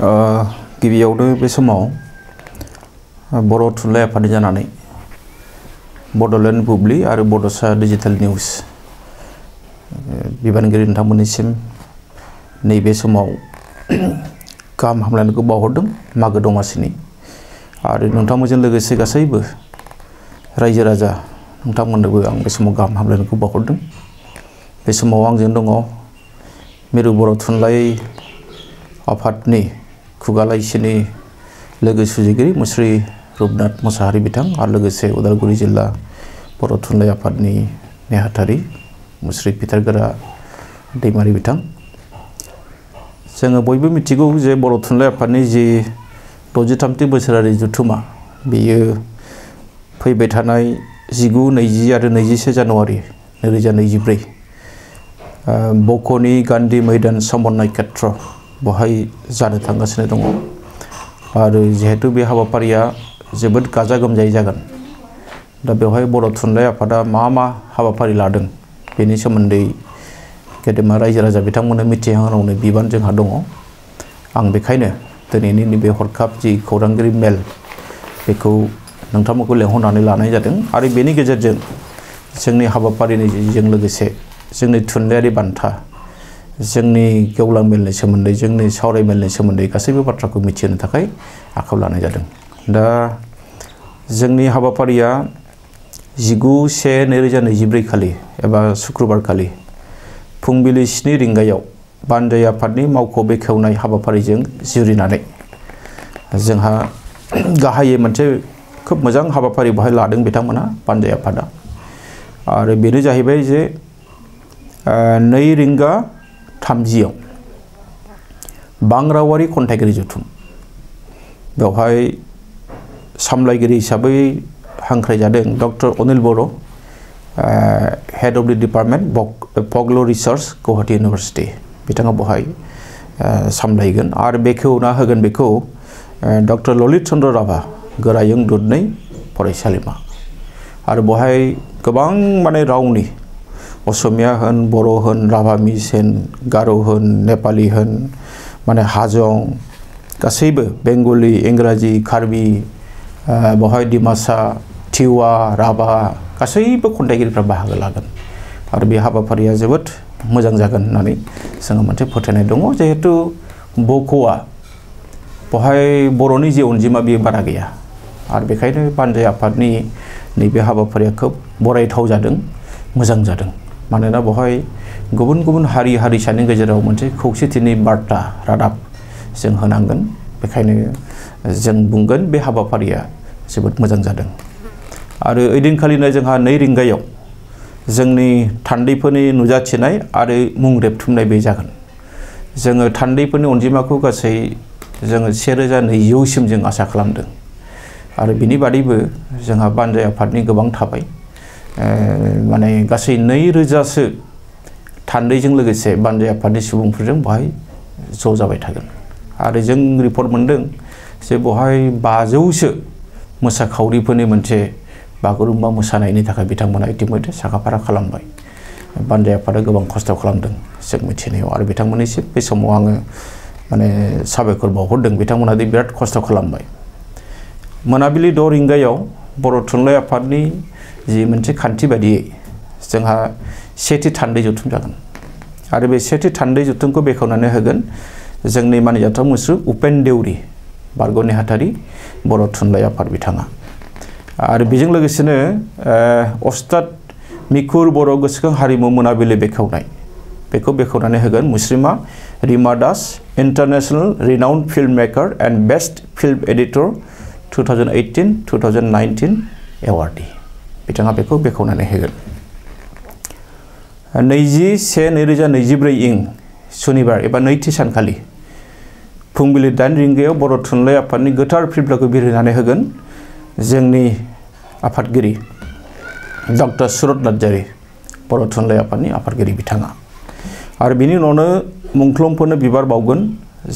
गिबियावनो बे समाव बर' थुनलाइ आफाद जानानै बड'लेण्ड बुब्लि आरो बड'सा डिजिटेल निउज बिबानगिरि नोंथांमोननिसिम नैबे समाव गाहाम हामलायनायखौ बावहरदों मागो दमासिनि आरो नोंथांमोनजों लोगोसे गासैबो रायजो राजा नोंथांमोननोबो आं बे समाव गाहाम हामलायनायखौ बावहरदों। बे समाव आंजों दङ मिरु बर' थुनलाइ आफादनि खुगा लाइसिनि लोगो सुजुगिरि मुस्रि रुपनाथ मुसाहारि बिथां आरो लोगोसे उदालगुरि जिल्ला बर' थुनलाइ आफादनि नेहाथारि मुस्रि फिथारगोरा दैमारि बिथां। जोङो बयबो मिथिगौ जे बर' थुनलाइ आफादनि जि 63थि बोसोरारि जथुमा बेयो फैबाय थानाय 19, 20 आरो 21 जानुवारि 2024 बक'नि गान्धी मैदान समन्वय क्षेत्र बहाय जानो थांगासिनो दङ आरो जिहेतु बे हाबाफारिया जोबोद गाजा गोमजायै जागोन। दा बेवहाय बर' थुनलाइ आफादा मा हाबाफारि लादों बेनि सोमोन्दै गेदेमा रायजो राजा बिथांमोननो मिथिहोनांगौनि बिबान जोंहा दङ। आं बेखायनो दिनैनि नैबे हरखाब जि खौरांगिरि मेल बेखौ नोंथांमोनखौ लेंहरनानै लानाय जादों आरो बेनि गेजेरजों जोंनि हाबाफारिजों लोगोसे जोंनि थुनलाइयारि बान्था जोंनि गेवलां मेलनि सोमोन्दै जोंनि सावराय मेलनि सोमोन्दै गासैबो बाथ्राखौ मिथिहोनो थाखाय आखायाव लानाय जादों। दा जोंनि हाबाफारिया 19/1/2024 खालि एबा शुक्रबार खालि फुंबिलि 7 रिंगायाव बानजाय आफादनि मावख' बेखेवनाय हाबाफारिजों जुरिनानै जोंहा गाहायै मोनसे खोब मोजां हाबाफारि बेवहाय लादों बिथांमोना बानजाय आफादा आरो बेनो जाहैबाय जे 2:30 बां रावारि खन्थाइगिरि जथुम बेवहाय सामलायगिरि हिसाबै हांख्रायजादों doctor Anil Boro' head of the department पग्ल रिसार्च गुवाहाटी इउनिभार्सिटि बिथाङा बेवहाय सामलायगोन आरो बेखेवना होगोन बेखौ डक्टर ललित चन्द्र राभा गोरायुं दुधनै फरायसालिमा आरो बेवहाय गोबां माने रावनि असमिया होन बर' होन राभामिस होन गार' होन नेपालि होन माने हाजं गासैबो बेंगलि इंराजि कार्बि बेवहाय डिमासा टिवा राभा गासैबो खन्थाइगिरिफ्रा बाहागो लागोन आरो बे हाबाफारिया जोबोद मोजां जागोन होननानै जोङो मोनसे फोथायनाय दङ। जिहेतु बक'आ बेवहाय बर'नि जे अनजिमा बेयो बारा गैया आरो बेखायनो बानजाय आफादनि नैबे हाबाफारिया खोब बरायथाव जादों मोजां जादों मानोना बेवहाय गुबुन गुबुन हारि हारिसानि गेजेराव मोनसे खौसेथिनि बार्ता रादाब जों होनांगोन। बेखायनो जों बुंगोन बे हाबाफारिया जोबोद मोजां जादों आरो ओइदिनखालिनो जोंहा 2 रिंगायाव जोंनि थान्दैफोरनि नुजाथिनाय आरो मुं रेबथुमनाय बे जागोन। जोङो थान्दैफोरनि अनजिमाखौ गासै जोङो 1200सिम जों आसा खालामदों आरो बिनि बादैबो जोंहा बानजाय आफादनि गोबां थाबाय माने गासै 2000सो थान्दैजों लोगोसे बानजाय आफादनि सुबुंफोरजों बेवहाय ज' जाबाय थागोन आरो जों रिपर्ट मोनदों जे बेवहाय 500सो मोसाखावरिफोरनि मोनसे बागुरुम्बा मोसानायनि थाखाय बिथांमोना इतिमধ্যে साखाफारा खालामबाय। बानजाय आफादा गोबां खस्थ' खालामदों जों मिथिनायाव आरो बिथांमोननिसिम बे समाव आङो माने साबायखर बावहरदों बिथांमोना बिराद खस्थ' खालामबाय। मोनाबिलि 6 रिंगायाव बर' थुनलाइ आफादनि जि मोनसे खान्थि बायदियै जोंहा 1थि थान्दै जथुम जागोन आरो बे 1थि थान्दै जथुमखौ बेखेवनानै होगोन जोंनि मानिजाथाव मुसुर उपेन देउरि बारग' नेहाथारि बर' थुनलाइ आफाद बिथाङा आरो बेजों लोगोसेनो अस्ताद मिकुर बर' गोसोखां हारिमु मोनाबिलि बेखेवनाय बेखौ बेखेवनानै होगोन मुस्रिमा Rima Das international renowned film maker and best film editor 2018-2019 awardee बिथाङा बेखौ बेखेवनानै होगोन। 20/1/2024 सुनिबार एबा नैथि सानखालि फुंबिलि 8 रिंगायाव बर' थुनलाइ आफादनि गोथार फिल्मखौ बिरहोनानै होगोन जोंनि आफादगिरि डक्टर सुरत नार्जारि बर' थुनलाइ आफादनि आफादगिरि बिथाङा आरो बिनि उनावनो मुंख्लंफोरनो बिबार बावगोन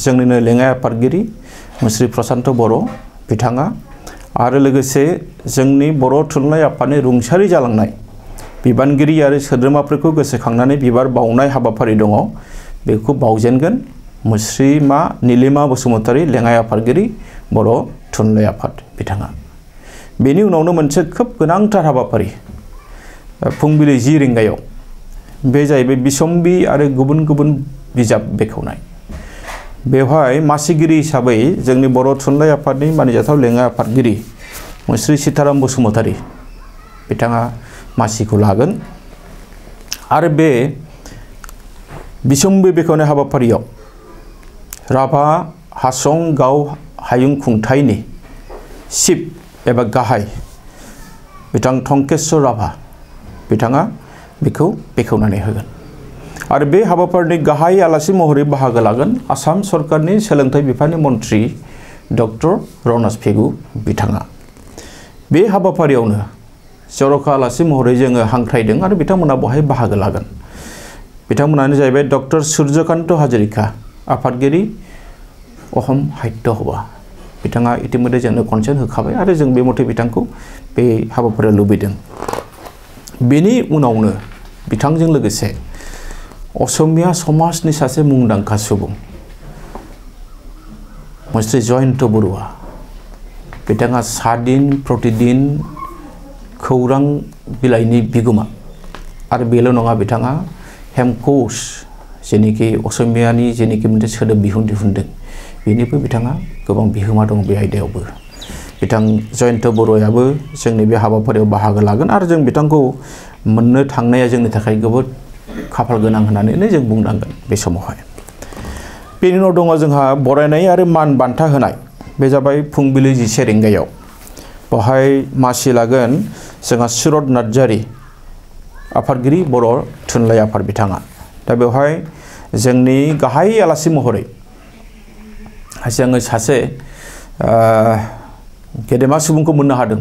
जोंनिनो लेङाइ आफादगिरि मुस्रि प्रसान्त बर' बिथाङा आरो लोगोसे जोंनि बर' थुनलाइ आफादनि रुंसारि जालांनाय बिबानगिरि आरो सोद्रोमाफोरखौ गोसोखांनानै बिबार बावनाय हाबाफारि दङ बेखौ बावजेनगोन मुस्रिमा नीलिमा बसुमतारी लेङाइ आफादगिरि बर' थुनलाइ आफाद बिथाङा। बेनि उनावनो मोनसे खोब गोनांथार हाबाफारि फुंबिलि 10 रिंगायाव बे जाहैबाय बिसम्बि आरो गुबुन गुबुन बिजाब बेखेवनाय। बेवहाय मासिगिरि हिसाबै जोंनि बर' थुनलाइ आफादनि मानिजाथाव लेङाइ आफादगिरि मुस्रि सीताराम बसुमतारी बिथाङा मासिखौ लागोन आरो बे बिसम्बि बेखेवनाय हाबाफारियाव राभा हासं गाव हायुं खुंथायनि चिफ एबा गाहाय बिथां टंकेश्वर राभा बिथाङा बेखौ बेखेवनानै होगोन आरो बे हाबाफारिनि गाहाय आलासि महरै बाहागो लागोन आसाम सरकारनि सोलोंथाइ बिफाननि मन्थ्रि डक्टर रनज पेगु बिथाङा। बे हाबाफारियावनो जर'खा आलासि महरै जोङो हांख्रायदों आरो बिथांमोना बहाय बाहागो लागोन। बिथांमोनानो जाहैबाय डक्टर सूर्यकान्त हाजरिका आफादगिरि अहम साहित्य सभा बिथाङा इतिमध्ये जोंनो कनसेन्ट होखाबाय आरो जों बे मथे बिथांखौ बे हाबाफारियाव लुबैदों। बेनि उनावनो बिथांजों लोगोसे असमिया समाजनि सासे मुंदांखा सुबुं मुस्रि जयन्त बरुवा बिथाङा सादिन प्रतिदिन खौरां बिलाइनि बिगोमा आरो बेल' नङा बिथाङा हेमकोश जेनिखि असमियानि जेनिखि मोनसे सोदोब बिहुं दिहुनदों बेनिबो बिथाङा गोबां बिहोमा दं बे आयदायावबो। बिथां जयन्त बरुवायाबो जोंनि बे हाबाफारियाव बाहागो लागोन आरो जों बिथांखौ मोननो थांनाया जोंनि थाखाय जोबोद खाफाल गोनां होननानै जों बुंनांगोन बे समावहाय। बेनि उनाव दङ जोंहा बरायनाय आरो मान बान्था होनाय बे जाबाय फुंबिलि 11 रिंगायाव बेवहाय मासि लागोन जोंहा सुरत नार्जारी आफादगिरि बर' थुनलाइ आफाद बिथाङा। दा बेवहाय जोंनि गाहाय आलासि महरै जोङो सासे गेदेमा सुबुंखौ मोननो हादों।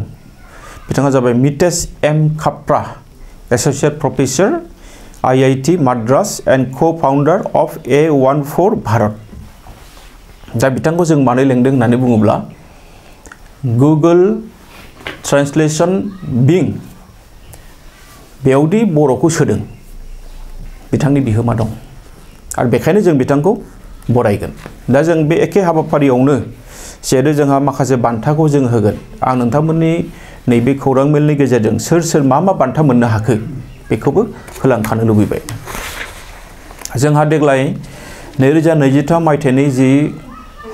बिथाङा जाबाय Mitesh M Khapra associate professor IIT Madras and co-founder of A14 Bharat. दा बिथांखौ जों मानो लेंदों होननानै बुङोब्ला गुगोल ट्रान्सलेशन बिं बेयावदि बर'खौ सोदों बिथांनि बिहोमा दं आरो बेखायनो जों बिथांखौ बरायगोन। दा जों बे एखे हाबाफारियावनो जेरै जोंहा माखासे बान्थाखौ जों होगोन आं नोंथांमोननि नैबे खौरां मेलनि गेजेरजों सोर सोर मा बान्था मोननो हाखो बेखौबो होलांखानो लुबैबाय। जोंहा देग्लाय 2023 मायथाइनि जि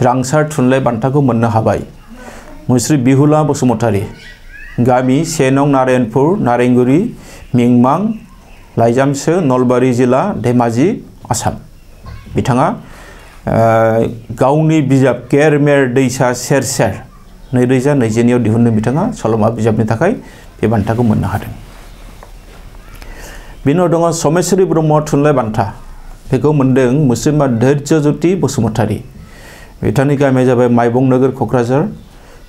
रांसार थुनलाइ बान्थाखौ मोननो हाबाय मुस्रि बिहुला बसुमतारी गामि 1 नं नारायणपुर नारेंगुरी मिंमां लाइजामसो नलबारि जिल्ला धेमाजि आसाम। बिथाङा गावनि बिजाब केरमेर दैसा सेर सेर 2022 आव दिहुनदों बिथाङा सल'मा बिजाबनि थाखाय बे बान्थाखौ मोननो हादों। बेनि उनाव दङ समेश्वरी ब्रह्म थुनलाइ बान्था बेखौ मोनदों मुस्रिमा धैर्यज्योति बसुमतारी। बिथांनि गामिया जाबाय माइबं नोगोर क'क्राझार।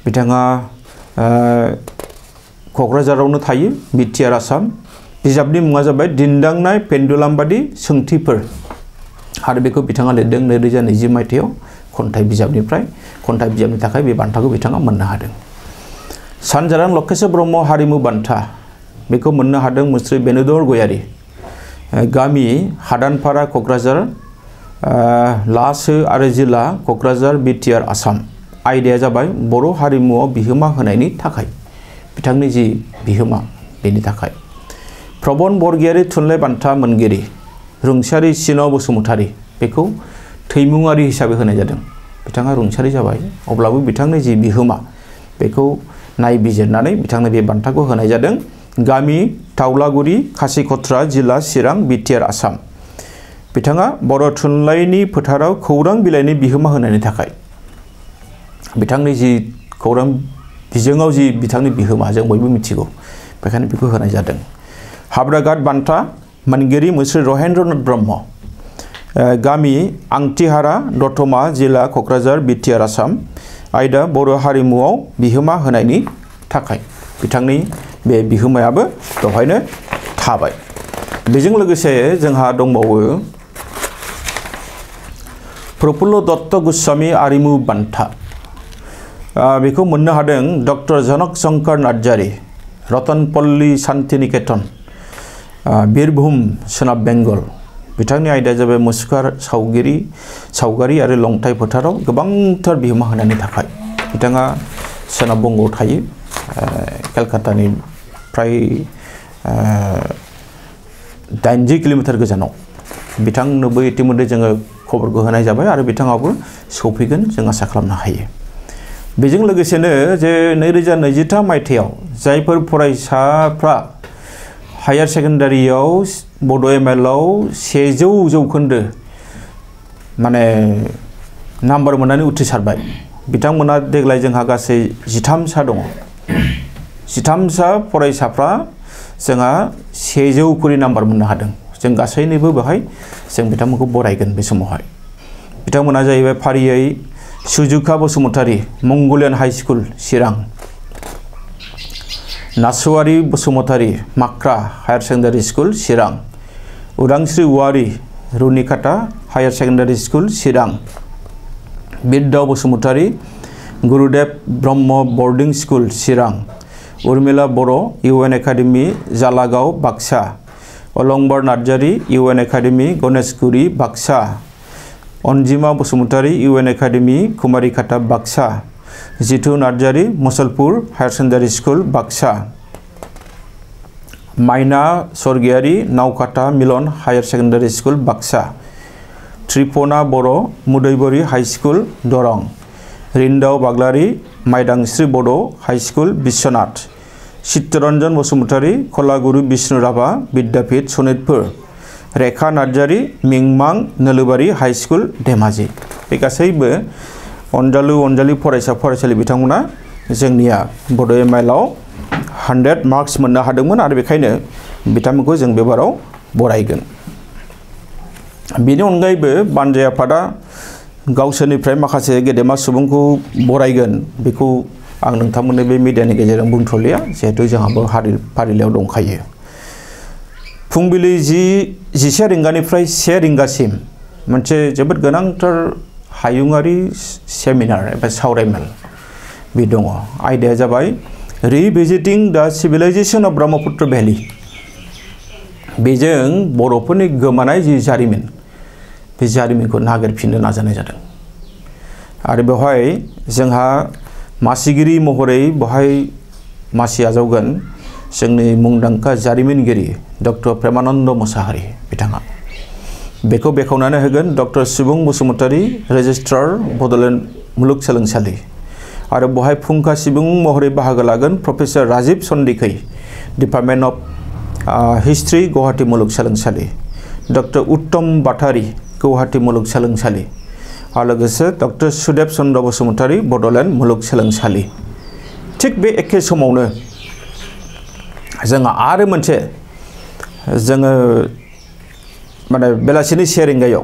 बिथाङा क'क्राझारावनो थायो बिटिआर आसाम। बिजाबनि मुङा जाबाय दिन्दांनाय पेन्डुलाम बादि सोंथिफोर आरो बेखौ बिथाङा लिरदों 2020 मायथाइयाव खन्थाइ बिजाबनि थाखाय बे बान्थाखौ बिथाङा मोननो हादों। सानजारां लकेश्वर ब्रह्म हारिमु बान्था बेखौ मोननो हादों मुस्रि बेनुदर गयारी गामि हादानपारा क'क्राझार लासो आरो जिल्ला क'क्राझार बिटिआर आसाम। आयदाया जाबाय बर' हारिमुआव बिहोमा होनायनि थाखाय बिथांनि जि बिहोमा बेनि थाखाय। प्रबन बरगयारी थुनलाइ बान्था मोनगिरि रुंसारि सिन बसुमतारी बेखौ थैमुङारि हिसाबै होनाय जादों। बिथाङा रुंसारि जाबाय अब्लाबो बिथांनि जि बिहोमा बेखौ नायबिजिरनानै बिथांनो बे बान्थाखौ होनाय जादों। गामि तावलागुरि खासिखत्रा जिल्ला चिरां बिटिआर आसाम। बिथाङा बर' थुनलाइनि फोथाराव खौरां बिलाइनि बिहोमा होनायनि थाखाय बिथांनि जि खौरां बिजोङाव जि बिथांनि बिहोमा जों बयबो मिथिगौ बेखायनो बेखौ होनाय जादों। हाब्राघाट बान्था मोनगिरि मुस्रि रहेन्द्रनाथ ब्रह्म गामि आंटिहारा दतमा जिल्ला क'क्राझार बिटिआर आसाम। आयदा बर' हारिमुआव बिहोमा होनायनि थाखाय बिथांनि बे बिहोमायाबो बेवहायनो थाबाय। बेजों लोगोसे जोंहा दंबावो प्रफुल्ल दत्त गोस्वामी आरिमु बान्था बेखौ मोननो हादों डक्टर जनक शंकर नार्जारी रतनपल्ली शान्तिनिकेतन बीरभूम सोनाब बेंगल बिथांनि आयदाया जाबाय मुसुखा सावगारि आरो लंथाइ फोथाराव गोबांथार बिहोमा होनायनि थाखाय बिथाङा सोनाब बंगआव थायो कलकातानि फ्राय 80 किल'मिटार गोजानाव बिथांनोबो इतिमধ্যে जोङो खबरखौ होनाय जाबाय आरो बिथाङाबो सौफैगोन जों आसा खालामनो हायो। बेजों लोगोसेनो जे 2023 मायथाइयाव जायफोर फरायसाफ्रा हायार सेकेन्डारियाव बड' एमएलआव 100 जौखोन्दो माने नाम्बार मोननानै उथ्रिसारबाय बिथांमोना देग्लाय जोंहा गासै 13 सा दङ 13 सा फरायसाफ्रा जोंहा 100 करि नाम्बार मोननो हादों जों गासैनिबो बेहाय जों बिथांमोनखौ बरायगोन बे समावहाय बिथांमोना जाहैबाय फारियै सुजुका बसुमतारी मंगोलियान high school Chirang Naswari Basumatary Makra higher secondary school Chirang Udangshri Owary Runikata higher secondary school Chirang Birdao Basumatary Gurudev Brahma boarding school Chirang Urmila Boro' इउएन एकाडेमी जालागाव बाक्सा अलंबार नार्जारी इउएन एकाडेमी गणेशगुरी बाक्सा अनजिमा बसुमतारी इउएन academy Kumarikata Baksa Jitu Narzary Musalpur higher secondary school Baksa Maina Swargiary Naokata Milan higher secondary school Baksa Tripana Boro' Mudoibari high school Darrang रिन्दाव Baglary माइदांस्रि बड' हाई स्कुल बिश्वनाथ चित्तरन्जन बसुमतारी कलागुरु विष्णु राभा विद्यापीठ सनितपुर रेखा नार्जारी मिंमां नोलोबारी हाई स्कुल धेमाजि बे गासैबो अनजालि फरायसा फरायसालि बिथांमोना जोंनिया बड' एमएलआव 100 मार्क्स मोननो हादोंमोन आरो बेखायनो बिथांमोनखौ जों बे बाराव बरायगोन। बेनि अनगायैबो बानजाय आफादा गावसोरनिफ्राय माखासे गेदेमा सुबुंखौ बरायगोन बेखौ आं नोंथांमोननो बे मिडियानि गेजेरजों बुंथ'लिया जिहेतु जोंहाबो फारिलाइयाव दंखायो। फुंबिलि 11 रिंगानिफ्राय 1 रिंगासिम मोनसे जोबोद गोनांथार हायुङारि सेमिनार एबा सावरायमेल बे दङ आयदाया जाबाय रिभिजिटिं द सिभिलाइजेशन अफ ब्रह्मपुत्र भेलि बेजों बर'फोरनि गोमानाय जि जारिमिन बे जारिमिनखौ नागिरफिननो नाजानाय जादों आरो बेवहाय जोंहा मासिगिरि महरै बेवहाय मासि आजावगोन जोंनि मुंदांखा जारिमिनगिरि डक्टर प्रेमानन्द मोसाहारि बिथाङा बेखौ बेखेवनानै होगोन डक्टर सुबुं बसुमतारी रेजिस्ट्रार बड'लेण्ड मुलुगसोलोंसालि आरो बेवहाय फुंखा सुबुं महरै बाहागो लागोन professor Rajiv Sandikai department of history Guwahati मुलुगसोलोंसालि डक्टर उत्तम बाटारी गुवाहाटी मुलुगसोलोंसालि आरो लोगोसे डक्टर सुदेब चन्द्र बसुमतारी बड'लेण्ड मुलुगसोलोंसालि थिग बे एखे समावनो जोङो आरो मोनसे जोङो माने बेलासिनि 1 रिंगायाव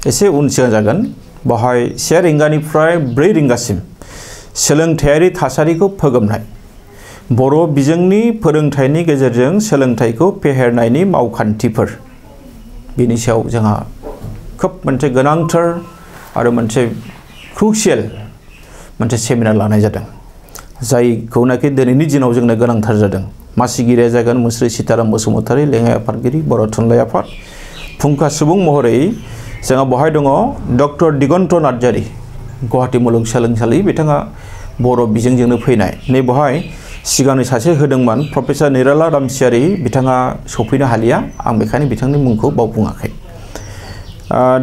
एसे उन सिगां जागोन बेवहाय 1 रिंगानिफ्राय 4 रिंगासिम सोलोंथायारि थासारिखौ फोगोमनाय बर' बिजोंनि फोरोंथायनि गेजेरजों सोलोंथाइखौ फेहेरनायनि मावखान्थिफोर बेनि सायाव जोंहा खोब मोनसे गोनांथार आरो मोनसे क्रुशियेल मोनसे सेमिनार लानाय जादों जायखौनाखि दिनैनि दिनाव जोंनो गोनांथार जादों मासिगिरिया जागोन मुस्रि सीताराम बसुमतारी लेङाइ आफादगिरि बर' थुनलाइ आफाद फुंखा सुबुं महरै जोंहा बेवहाय दङ डक्टर दिगन्त नार्जारी गुवाहाटी मुलुगसोलोंसालि बिथाङा बर' बिजोंजोंनो फैनाय नै बेवहाय सिगांनि सासे होदोंमोन प्रफेसर निराला रामसियारि बिथाङा सफैनो हालिया आं बेखायनो बिथांनि मुंखौ बावबुङाखै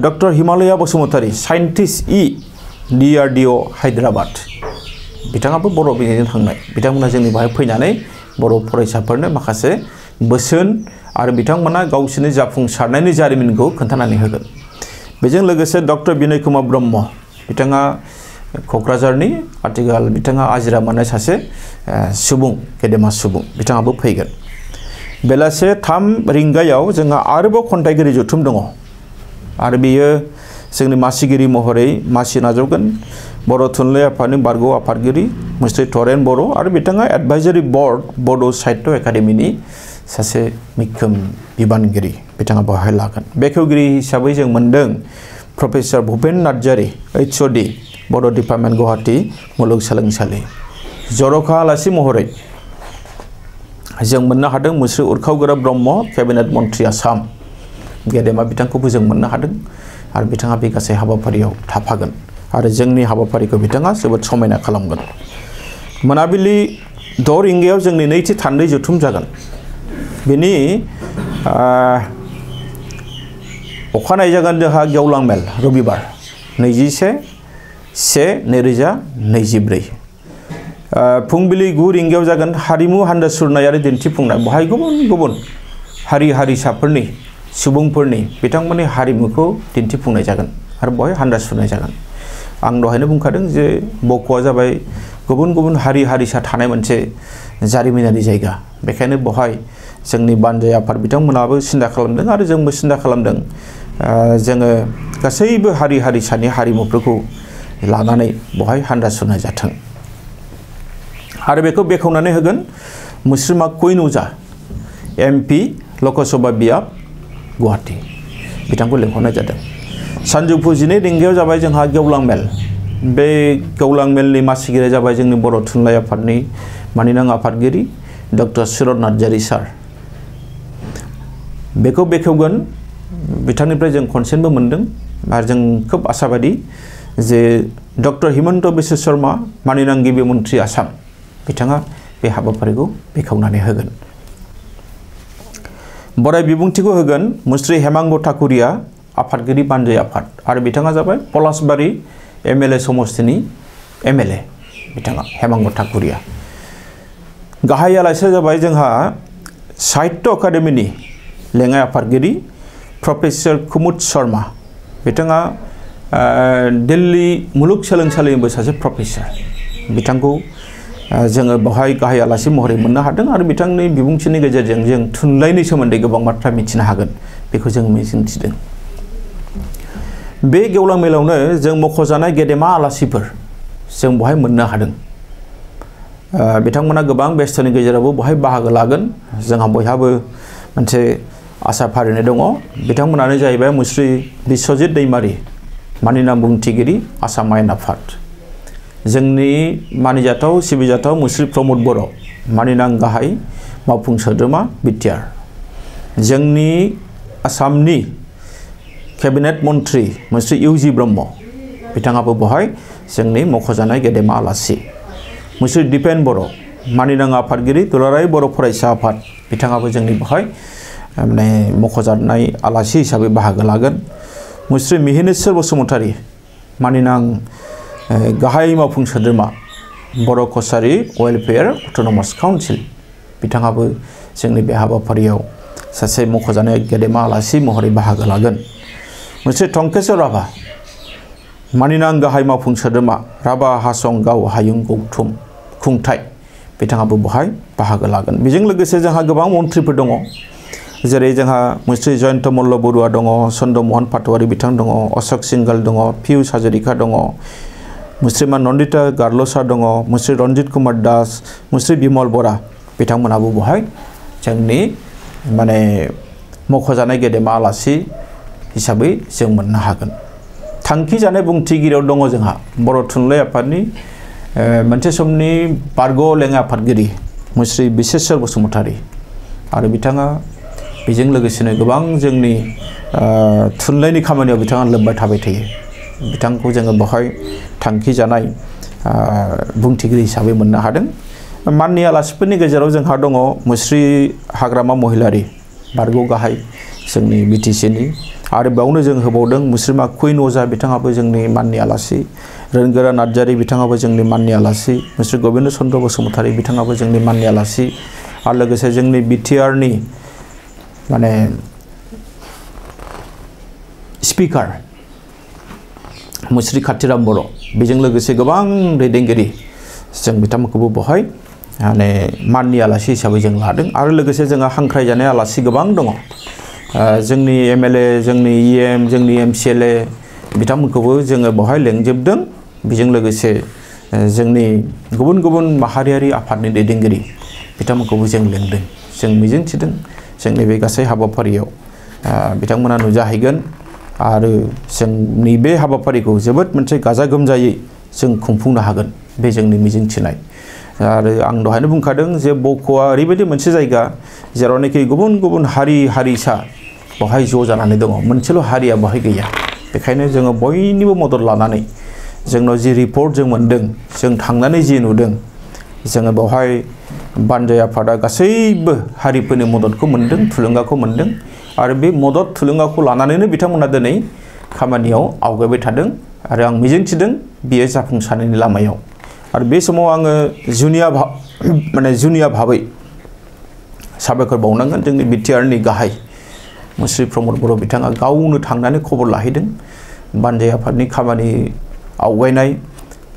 doctor Himalaya Basumatary scientist DRDO Hyderabad बिथाङाबो बर' बिजोंजों थांनाय बिथांमोना जोंनि बेवहाय फैनानै बर' फरायसाफोरनो माखासे बोसोन आरो बिथांमोना गावसोरनि जाफुंसारनायनि जारिमिनखौ खोन्थानानै होगोन बेजों लोगोसे डक्टर बिनय कुमार ब्रह्म बिथाङा क'क्राझारनि आथिखाल बिथाङा आजिरा मोननाय सासे सुबुं गेदेमा सुबुं बिथाङाबो फैगोन बेलासे 3 रिंगायाव जोंहा आरोबाव खन्थाइगिरि जथुम दङ आरो बेयो जोंनि मासिगिरि महरै मासि नाजावगोन बर' थुनलाइ आफादनि बारग' आफादगिरि मुस्रि तरेन बर' आरो बिथाङा एडभाइजारि बर्ड बड' साहित्य एकाडेमिनि सासे मैखोम बिबानगिरि बिथाङा बेवहाय लागोन बेखेवगिरि हिसाबै जों मोनदों प्रफेसर भुपेन नार्जारी HOD बड' डिपार्टमेन्ट गुवाहाटी मुलुगसोलोंसालि जर'खा आलासि महरै जों मोननो हादों मुस्रि उरखावगोरा ब्रह्म केबिनेट मन्त्रि आसाम गेदेमा बिथांखौबो जों मोननो हादों आरो बिथाङा बे गासै हाबाफारियाव थाफागोन आरो जोंनि हाबाफारिखौ बिथाङा जोबोद समायना खालामगोन। मोनाबिलि 6 रिंगायाव जोंनि नैथि थान्दै जथुम जागोन। बेनि अखानायै जागोन जोंहा गेवलां मेल रबिबार 21/1/2024 फुंबिलि 9 रिंगायाव जागोन हारिमु हान्जा सुरनाय आरो दिन्थिफुंनाय। बेवहाय गुबुन गुबुन हारि हारिसाफोरनि सुबुंफोरनि बिथांमोननि हारिमुखौ दिन्थिफुंनाय जागोन आरो बेवहाय हान्जा सुरनाय जागोन। आं दहायनो बुंखादों जे बक'आ जाबाय गुबुन गुबुन हारि हारिसा थानाय मोनसे जारिमिनारि जायगा। बेखायनो बेवहाय जोंनि बानजाय आफाद बिथांमोनाबो सिन्था खालामदों आरो जोंबो सिन्था खालामदों जोङो गासैबो हारि हारिसानि हारिमुफोरखौ लानानै बेवहाय हान्जा सुरनाय जाथों आरो बेखौ बेखेवनानै होगोन मुस्रिमा कुइन उजा MP लकसभा बियाब गुवाहाटी बिथांखौ लेंहरनाय जादों। सानजौफु 12 रिंगायाव जाबाय जोंहा गेवलां मेल। बे गेवलां मेलनि मासिगिरिया जाबाय जोंनि बर' थुनलाइ आफादनि मानिनां आफादगिरि डक्टर सुरत नार्जारी सार। बेखौ बेखेवगोन बिथांनिफ्राय जों कनसेन्टबो मोनदों आरो जों खोब आसाबादि जे डक्टर हिमन्त बिश्व शर्मा मानिनां गिबि मन्त्रि आसाम बिथाङा बे हाबाफारिखौ बेखेवनानै होगोन। बराय बिबुंथिखौ होगोन मुस्रि हेमांग ठाकुरिया आफादगिरि बानजाय आफाद आरो बिथाङा जाबाय पलासबारि MLA समस्तिनि MLA बिथाङा हेमांग ठाकुरिया। गाहाय आलासिया जाबाय जोंहा साहित्य एकाडेमिनि लेङाइ आफादगिरि प्रफेसर कुमुद शर्मा बिथाङा दिल्ली मुलुगसोलोंसालिनिबो सासे प्रफेसर। बिथांखौ जोङो बेवहाय गाहाय आलासि महरै मोननो हादों आरो बिथांनि बिबुंथिनि गेजेरजों जों थुनलाइनि सोमोन्दै गोबां बाथ्रा मिथिनो हागोन बेखौ जों मिजिंथिदों। बे गेवलां मेलावनो जों मख'जानाय गेदेमा आलासिफोर जों बेवहाय मोननो हादों। बिथांमोना गोबां बेस्थ'नि गेजेरावबो बेवहाय बाहागो लागोन। जोंहा बयहाबो मोनसे आसा फारिनाय दङ। बिथांमोनानो जाहैबाय मुस्रि बिश्वजित दैमारि मानिनां बुंथिगिरि आसाम आयेन आफाद, जोंनि मानिजाथाव सिबिजाथाव मुस्रि प्रमद बर' मानिनां गाहाय मावफुं सोद्रोमा बिटिआर, जोंनि आसामनि केबिनेट मन्त्रि मुस्रि इउजि ब्रह्म बिथाङाबो बेवहाय जोंनि मख'जानाय गेदेमा आलासि। मुस्रि दिपेन बर' मानिनां आफादगिरि दुलाराय बर' फरायसा आफाद बिथाङाबो जोंनि बेवहाय माने मख'जानाय आलासि हिसाबै बाहागो लागोन। मुस्रि मिहिनेश्वर बसुमतारी मानिनां गाहाय मावफुं सोद्रोमा बर' कसारी वेलफेयार अट'नमास काउन्सिल बिथाङाबो जोंनि बे हाबाफारियाव सासे मख'जानाय गेदेमा आलासि महरै बाहागो लागोन। मुस्रि टंकेश्वर राभा मानिनां गाहाय मावफुं सोद्रोमा राभा हासं गाव हायुं गौथुम खुंथाइ बिथाङाबो बेवहाय बाहागो लागोन। बेजों लोगोसे जोंहा गोबां मन्थ्रिफोर दङ, जेरै जोंहा मुस्रि जयन्त मल्ल बरुवा दङ, चन्द्रमहन पाटवारी बिथां दङ, अशोक सिंघल दङ, पियुष हाजरिका दङ, मुस्रिमा नन्दिता गार्लसा दङ, मुस्रि रन्जित कुमार दास, मुस्रि बिमल बरा बिथांमोनाबो बेवहाय जोंनि माने मख'जानाय गेदेमा आलासि हिसाबै जों मोननो हागोन। थांखि जानाय बुंथिगिरियाव दङ जोंहा बर' थुनलाइ आफादनि मोनसे समनि बारग' लेङाइ आफादगिरि मुस्रि बिसेश्वर बसुमतारी आरो बिथाङा बेजों लोगोसेनो गोबां जोंनि थुनलाइनि खामानियाव बिथाङा लोब्बाय थाबाय थायो। बिथांखौ जोङो बेवहाय थांखि जानाय बुंथिगिरि हिसाबै मोननो हादों। माननि आलासिफोरनि गेजेराव जोंहा दङ मुस्रि हाग्रामा महिलारि बारग' गाहाय जोंनि BTCनि आरो बेयावनो जों होबावदों मुस्रिमा कुइन अजा बिथाङाबो जोंनि माननि आलासि, रोनगोरा नार्जारी बिथाङाबो जोंनि माननि आलासि, मुस्रि गबिन्द चन्द्र बसुमतारी बिथाङाबो जोंनि माननि आलासि आरो लोगोसे जोंनि BTRनि माने स्पिकार मुस्रि खाथिराम बर' बेजों लोगोसे गोबां दैदेनगिरि जों बिथांमोनखौबो बेवहाय माने माननि आलासि हिसाबै जों लादों आरो लोगोसे जोंहा हांख्रायजानाय आलासि गोबां दङ। जोंनि MLA, जोंनि EM, जोंनि MCLA बिथांमोनखौबो जोङो बेवहाय लेंजोबदों। बेजों लोगोसे जोंनि गुबुन गुबुन माहारियारि आफादनि दैदेनगिरि बिथांमोनखौबो जों लेंदों। जों मिजिंथिदों जोंनि बे गासै हाबाफारियाव बिथांमोना नुजाहैगोन आरो जोंनि बे हाबाफारिखौ जोबोद मोनसे गाजा गोमजायै जों खुंफुंनो हागोन, बे जोंनि मिजिंथिनाय। आरो आं दहायनो बुंखादों जे बक'आ ओरैबायदि मोनसे जायगा जेरावनाखि गुबुन गुबुन हारि हारिसा बहाय ज' जानानै दङ मोनसेल' हारिया बहाय गैया बेखायनो जोङो बयनिबो मदद लानानै जोंनाव जि रिपर्ट जों मोनदों जों थांनानै जि नुदों जोङो बहाय बानजाय आफादा गासैबो हारिफोरनि मददखौ मोनदों थुलुंगाखौ मोनदों आरो बे मदद थुलुंगाखौ लानानैनो बिथांमोना दिनै खामानियाव आवगायबाय थादों आरो आं मिजिंथिदों बियो जाफुंसारनायनि लामायाव आरो बे समाव आङो जुनिया भाबै साबायखर बावनांगोन जोंनि बिटिआरनि गाहाय मुस्रि प्रमद बर' बिथाङा गावनो थांनानै खबर लाहैदों बानजाय आफादनि खामानि आवगायनाय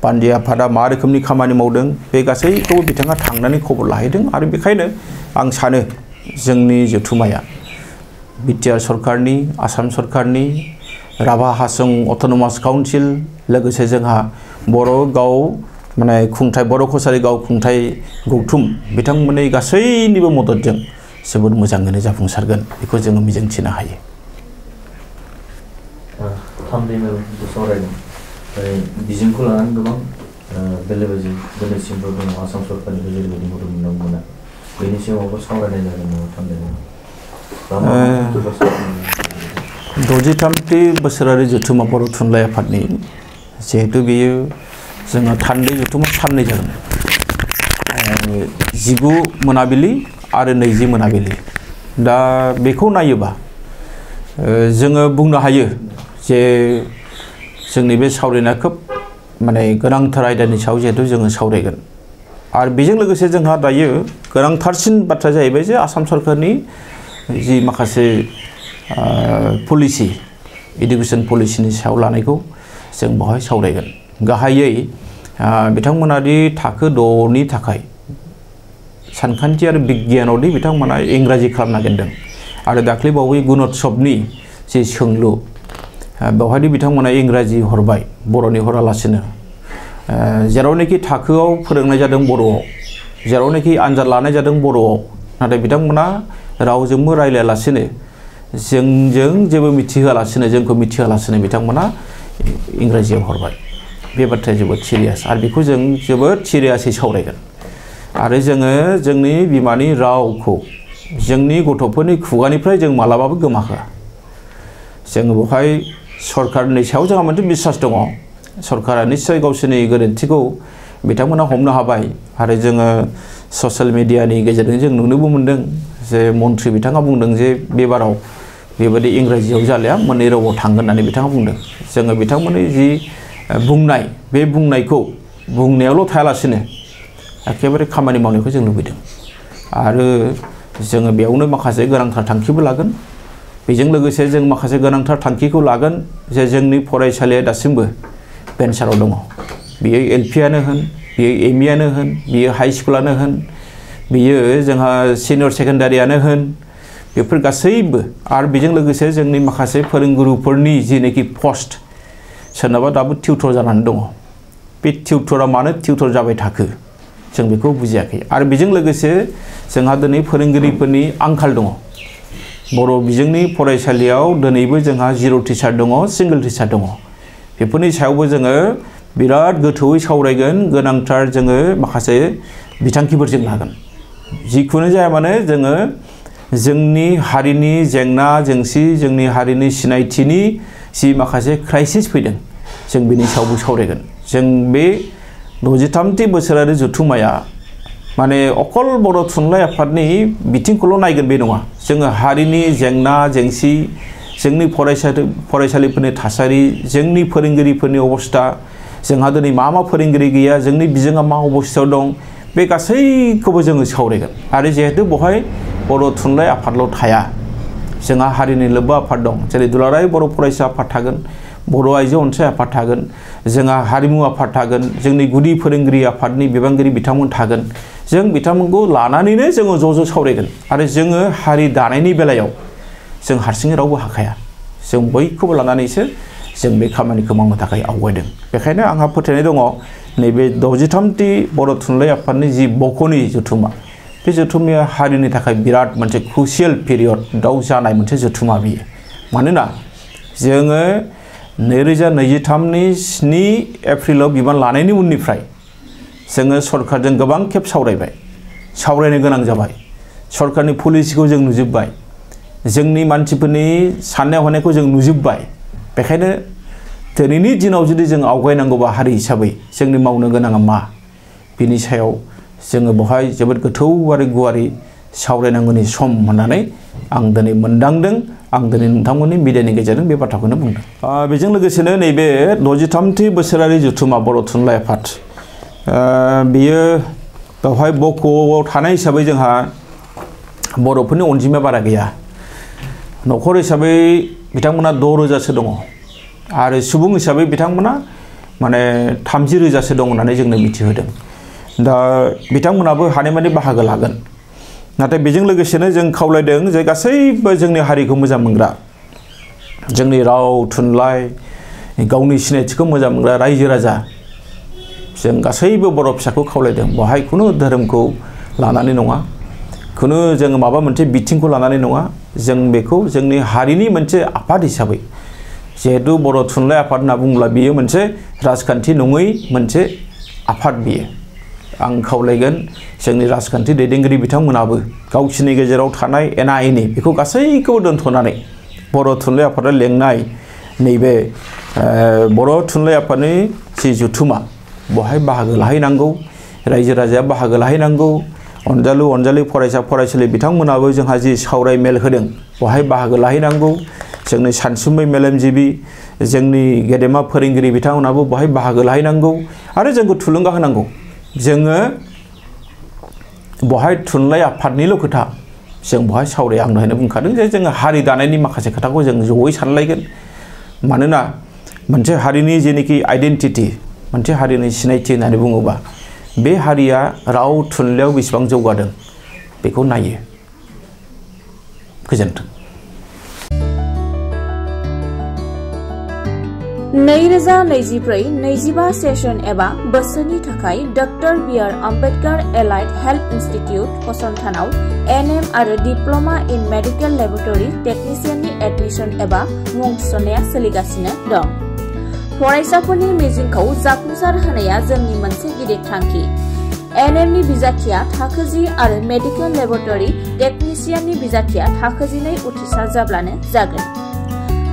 बानजाय आफादा मा रोखोमनि खामानि मावदों बे गासैखौबो बिथाङा थांनानै खबर लाहैदों आरो बेखायनो आं सानो जोंनि जथुम्माया बिटिआर सरकारनि आसाम सरकारनि राभा हासं अट'नमास काउन्सिल लोगोसे जोंहा बर' गाव खुंथाय बर' कसारि गाव खुंथाय गौथुम बिथांमोननि गासैनिबो मददजों जोबोद मोजाङैनो जाफुंसारगोन बेखौ जोङो मिजिंथिनो हायो। बिजोंखौ लानानै गोबां बेले बेजे दिनैसिमबो दङ आसाम सरकारनिफ्राय जेरैबायदि मदद मोननांगौ मोना बेनि सायावबो सावरायनाय जादों नामा 63थि बोसोरारि जथुम्मा बर' थुनलाइ आफादनि जिहेतु बेयो जोंहा थान्दै जथुम्मा साननै जागोन 19 मोनाबिलि आरो 20 मोनाबिलि दा बेखौ नायोबा जोङो बुंनो हायो जे जोंनि बे सावरायनाया खोब गोनांथार आयदानि सायाव जिहेतु जोङो सावरायगोन आरो बेजों लोगोसे जोंहा दायो गोनांथारसिन बाथ्रा जाहैबाय जे आसाम सरकारनि जि माखासे पलिसि इडुकेशन पलिसिनि सायाव लानायखौ जों बेवहाय सावरायगोन गाहायै बिथांमोना दि थाखो 6नि थाखाय सानखान्थि आरो बिगियानावदि बिथांमोना इंराजि खालामनो नागिरदों आरो दाख्लैबावै गुणोत्सबनि जि सोंलु बेवहायदि बिथांमोना इंराजि हरबाय बर'नि हरालासिनो जेरावनाखि थाखोआव फोरोंनाय जादों बर'आव जेरावनाखि आनजाद लानाय जादों बर'आव नाथाय बिथांमोना रावजोंबो रायलायालासिनो जोंजों जेबो मिथिहोआलासिनो जोंखौ मिथिहोआलासिनो बिथांमोना इंराजियाव हरबाय बे बाथ्राया जोबोद सिरियास आरो बेखौ जों जोबोद सिरियासै सावरायगोन आरो जोङो जोंनि बिमानि रावखौ जोंनि गथ'फोरनि खुगानिफ्राय जों मालाबाबो गोमाहोआ जोङो बेवहाय सरकारनि सायाव जोंहा मोनसे बिश्वास दङ सरकारा निश्चय गावसोरनि गोरोन्थिखौ बिथांमोना हमनो हाबाय आरो जोङो ससियेल मिडियानि गेजेरजों जों नुनोबो मोनदों जे मन्थ्रि बिथाङा बुंदों जे बेबाराव बेबायदि इंराजियाव जालिया मोननै रावाव थांगोन होननानै बिथाङा बुंदों जोङो बिथांमोननि जि बुंनाय बे बुंनायखौ बुंनायावल' थायालासिनो एखेबारे खामानि मावनायखौ जों लुबैदों आरो जोङो बेयावनो माखासे गोनांथार थांखिबो लागोन बेजों लोगोसे जों माखासे गोनांथार थांखिखौ लागोन जे जोंनि फरायसालिया दासिमबो भेन्साराव दङ बियो एलपिआनो होन बियो एमइआनो होन बियो हाइ स्कुलानो होन बियो जोंहा सिनियर सेकेन्डारियानो होन बेफोर गासैबो आरो बेजों लोगोसे जोंनि माखासे फोरोंगुरुफोरनि जिनेखि पस्ट सोरनाबा दाबो टिउटर जानानै दङ बे टिउटरा मानो टिउटर जाबाय थाखो जों बेखौ बुजियाखै आरो बेजों लोगोसे जोंहा दिनै फोरोंगिरिफोरनि आंखाल दङ बर' बिजोंनि फरायसालियाव दिनैबो जोंहा जिर' टिचार दङ सिंगल टिचार दङ बेफोरनि सायावबो जोङो बिराद गोथौयै सावरायगोन गोनांथार जोङो माखासे बिथांखिफोर जों लागोन जिखुनु जाया मानो जोङो जोंनि हारिनि जेंना जेंसि जोंनि हारिनि सिनायथिनि जि माखासे क्राइसिस फैदों जों बेनि सायावबो सावरायगोन जों बे 63थि बोसोरारि जथुम्माया अकल बर' थुनलाइ आफादनि बिथिंखौल' नायगोन बे नङा जोङो हारिनि जेंना जेंसि जोंनि फरायसालिफोरनि थासारि जोंनि फोरोंगिरिफोरनि अबस्था जोंहा दिनै मा फोरोंगिरि गैया जोंनि बिजोङा मा अबस्थायाव दं बे गासैखौबो जोङो सावरायगोन आरो जिहेतु बेवहाय बर' थुनलाइ आफादल' थाया जोंहा हारिनि लोब्बा आफाद दं जेरै दुलाराय बर' फरायसा आफाद थागोन बर' आइजो अनसाय आफाद थागोन जोंहा हारिमु आफाद थागोन जोंनि गुदि फोरोंगिरि आफादनि बिबानगिरि बिथांमोन थागोन जों बिथांमोनखौ लानानैनो जोङो ज' सावरायगोन आरो जोङो हारि दानायनि बेलायाव जों हारसिङै रावबो हाखाया जों बयखौबो लानानैसो जों बे खामानिखौ मावनो थाखाय आवगायदों बेखायनो आंहा फोथायनाय दङ नैबे 63थि बर' थुनलाइ आफादनि जि बक'नि जथुम्मा बे जथुम्माया हारिनि थाखाय बिराद मोनसे क्रुसियेल पिरियडआव जानाय मोनसे जथुम्मा बियो मानोना जोङो 2023नि 7 एप्रिलाव बिबान लानायनि उननिफ्राय जोङो सरकारजों गोबां खेब सावरायनो गोनां जाबाय सरकारनि पलिसिखौ जों नुजोब्बाय जोंनि मानसिफोरनि साननाय हनायखौ जों नुजोब्बाय बेखायनो दिनैनि दिनाव जुदि जों आवगायनांगौबा हारि हिसाबै जोंनि मावनो गोनाङा मा बिनि सायाव जोङो बेवहाय जोबोद गोथौ आरो गुवारै सावरायनांगौनि सम होननानै आं दिनै मोनदांदों आं दिनै नोंथांमोननि मिडियानि गेजेरजों बे बाथ्राखौनो बुंदों बेजों लोगोसेनो नैबे 63थि बोसोरारि जथुम्मा बर' थुनलाइ आफाद बियो बेवहाय बक'आव थानाय हिसाबै जोंहा बर'फोरनि अनजिमाया बारा गैया न'खर हिसाबै बिथांमोना 6,000सो दङ आरो सुबुं हिसाबै बिथांमोना माने 30,000सो दं होननानै जोंनो मिथिहोदों दा बिथांमोनाबो हानायमानि बाहागो लागोन नाथाय बेजों लोगोसेनो जों खावलायदों जे गासैबो जोंनि हारिखौ मोजां मोनग्रा जोंनि राव थुनलाइ गावनि सिनायथिखौ मोजां मोनग्रा रायजो राजा जों गासैबो बर' फिसाखौ खावलायदों बेवहाय खुनु धोरोमखौ लानानै नङा खुनु जों माबा मोनसे बिथिंखौ लानानै नङा जों बेखौ जोंनि हारिनि मोनसे आफाद हिसाबै जिहेतु बर' थुनलाइ आफाद होनना बुङोब्ला बियो मोनसे राजखान्थि नङै मोनसे आफाद बियो आं खावलायगोन जोंनि राजखान्थि दैदेनगिरि बिथांमोनाबो गावसिनि गेजेराव थानाय एना एनि बेखौ गासैखौबो दोनथ'नानै बर' थुनलाइ आफादा लेंनाय नैबे बर' थुनलाइ आफादनि जि जथुम्मा बेवहाय बाहागो लाहैनांगौ रायजो राजाया बाहागो लाहैनांगौ अनजालु अनजालि फरायसा फरायसुलि बिथांमोनाबो जोंहा जि सावराय मेल होदों बेवहाय बाहागो लाहैनांगौ जोंनि सानसुमै मेलेमजिबि जोंनि गेदेमा फोरोंगिरि बिथांमोनाबो बेवहाय बाहागो लाहैनांगौ आरो जोंखौ थुलुंगा होनांगौ जोङो बेवहाय थुनलाइ आफादनिल' खोथा जों बेवहाय सावराया आं दहायनो बुंखादों जे जोङो हारि दानायनि माखासे खोथाखौ जों जयै सानलायगोन मानोना मोनसे हारिनि जेनोखि आइडेन्टिटि मोनसे हारिनि सिनायथि होननानै बुङोबा बे हारिया राव थुनलाइयाव बेसेबां जौगादों बेखौ नायो गोजोन्थों 2024-25 सेशन एबा बोसोरनि थाखाय doctor B R. Ambedkar allied health institute फसंथानाव एनएम आरो डिप्लोमा इन मेडिकल लेबोरेटरी टेक्निशियननि एडमिशन एबा मुं थिसननाया सोलिगासिनो दं फरायसाफोरनि मिजिंखौ जाफुंसार होनाया जोंनि मोनसे गिदिर थांखि एनएमनि बिजाथिया थाखो 10 आरो मेडिकल लेबोरेटरी टेक्निशियननि बिजाथिया थाखो 12 उथ्रिसार जाब्लानो जागोन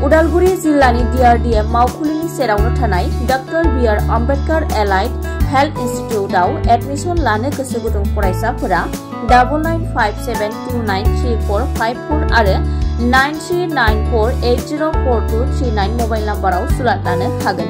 उदालगुरि जिल्लानि DRDM मावखुलिनि सेरावनो थानाय doctor B R. Ambedkar allied health इंस्टीट्यूटआव एडमिशन लानो गोसो गुदुं फरायसाफोरा 9957293454 आरो 9394804239 मबाइल नम्बराव सुलाद लानो हागोन।